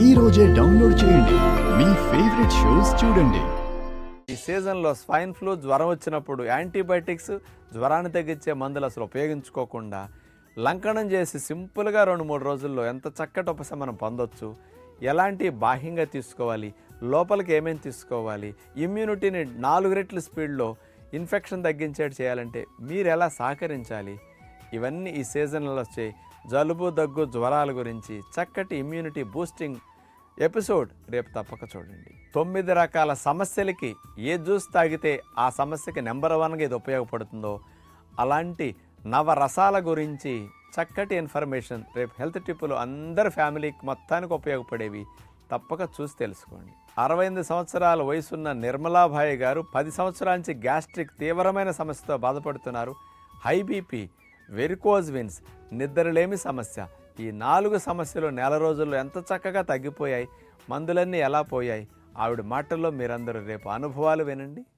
ఈ రోజే డౌన్లోడ్ చేయండి, మీ ఫేవరెట్ షోస్ చూడండి. ఈ సీజన్లో స్వైన్ ఫ్లూ జ్వరం వచ్చినప్పుడు యాంటీబయాటిక్స్, జ్వరాన్ని తగ్గించే మందులు అసలు ఉపయోగించుకోకుండా లంకనం చేసి సింపుల్గా 2-3 రోజుల్లో ఎంత చక్కటి ఉపశమనం పొందొచ్చు, ఎలాంటి బాహ్యంగా తీసుకోవాలి, లోపలికి ఏమేమి తీసుకోవాలి, ఇమ్యూనిటీని 4 రెట్ల స్పీడ్లో ఇన్ఫెక్షన్ తగ్గించేట్టు చేయాలంటే మీరు ఎలా సహకరించాలి, ఇవన్నీ ఈ సీజన్లో వచ్చే జలుబు, దగ్గు, జ్వరాల గురించి చక్కటి ఇమ్యూనిటీ బూస్టింగ్ ఎపిసోడ్ రేపు తప్పక చూడండి. 9 రకాల సమస్యలకి ఏ జ్యూస్ తాగితే ఆ సమస్యకి నెంబర్ 1గా ఇది ఉపయోగపడుతుందో అలాంటి నవరసాల గురించి చక్కటి ఇన్ఫర్మేషన్ రేపు హెల్త్ టిప్పులు అందరి ఫ్యామిలీకి మొత్తానికి ఉపయోగపడేవి తప్పక చూసి తెలుసుకోండి. 68 సంవత్సరాల వయసున్న నిర్మలాబాయి గారు 10 సంవత్సరాల నుంచి గ్యాస్ట్రిక్ తీవ్రమైన సమస్యతో బాధపడుతున్నారు. హై బీపీ, వెరికోజ్ వెయిన్స్, నిద్రలేమి సమస్య, ఈ 4 సమస్యలు నెల రోజుల్లో ఎంత చక్కగా తగ్గిపోయాయి, మందులన్నీ ఎలా పోయాయి, ఆవిడ మాటల్లో మీరందరూ రేపు అనుభవాలు వినండి.